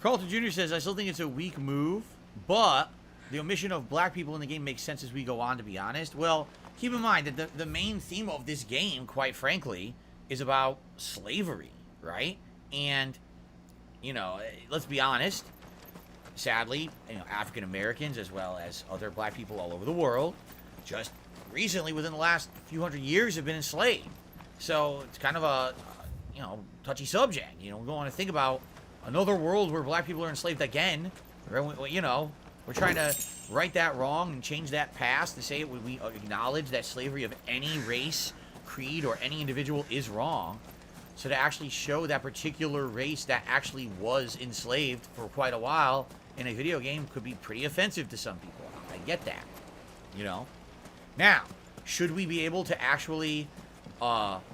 Carlton Jr. says, I still think it's a weak move, but the omission of black people in the game makes sense as we go on, to be honest. Well, keep in mind that the main theme of this game, quite frankly, is about slavery, right? And, you know, let's be honest, sadly, you know, African Americans as well as other black people all over the world just recently, within the last few hundred years, have been enslaved. So it's kind of a, you know, touchy subject. You know, we don't want to think about another world where black people are enslaved again. You know, we're trying to right that wrong and change that past to say we acknowledge that slavery of any race, creed, or any individual is wrong. So to actually show that particular race that actually was enslaved for quite a while in a video game could be pretty offensive to some people. I get that, you know. Now, should we be able to actually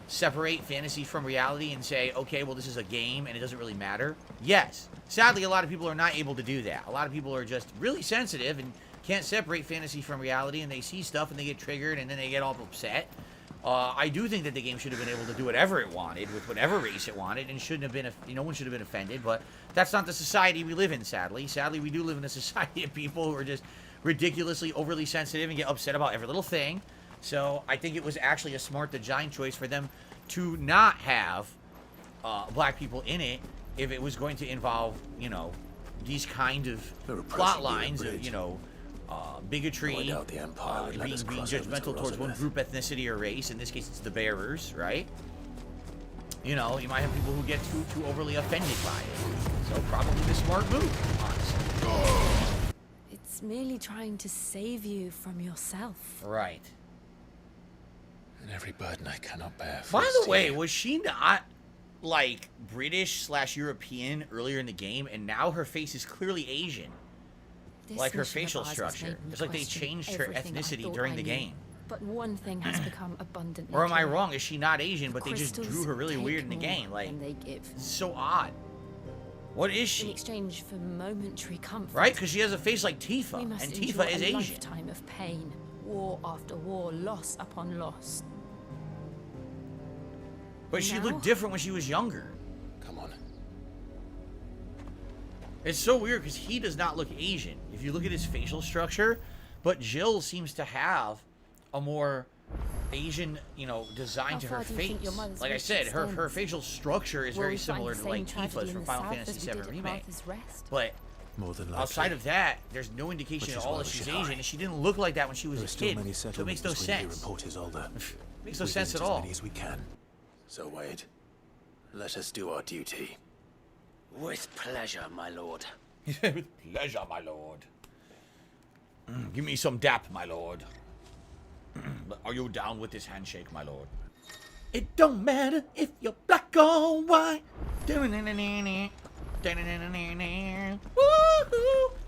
separate fantasy from reality and say, okay, well, this is a game and it doesn't really matter? Yes. Sadly, a lot of people are not able to do that. A lot of people are just really sensitive and can't separate fantasy from reality, and they see stuff and they get triggered and then they get all upset. I do think that the game should have been able to do whatever it wanted with whatever race it wanted, and shouldn't have been, no one should have been offended, but that's not the society we live in, sadly. Sadly, we do live in a society of people who are just ridiculously overly sensitive and get upset about every little thing. So I think it was actually a smart design choice for them to not have black people in it if it was going to involve, you know, these kind of plot lines of, you know, bigotry, being judgmental towards one group, ethnicity, or race. In this case, it's the bearers, right? You know, you might have people who get too overly offended by it. So probably the smart move, honestly. It's merely trying to save you from yourself. Right. And every burden I cannot bear. By the way, was she not like British/European earlier in the game, and now her face is clearly Asian? Like her facial structure. It's like they changed her ethnicity during the game. But one thing has become abundantly Or am I clear. wrong? Is she not Asian, but they just drew her really weird in the game? Like, it's so odd. What is she? In exchange for momentary comfort. Right? Because she has a face like Tifa, and Tifa is Asian. Lifetime of pain, war after war, loss upon loss. But she looked different when she was younger. Come on. It's so weird because he does not look Asian if you look at his facial structure, but Jill seems to have a more Asian, you know, design to her face. Like I said, her facial structure is very similar to like Tifa's from Final Fantasy VII Remake. But outside of that, there's no indication at all that she's Asian, and she didn't look like that when she was a kid. So it makes no sense. Makes no sense at all. So Wade, let us do our duty. With pleasure, my lord. With pleasure, my lord. Give me some dap, my lord. Are you down with this handshake, my lord? It don't matter if you're black or white. Woohoo!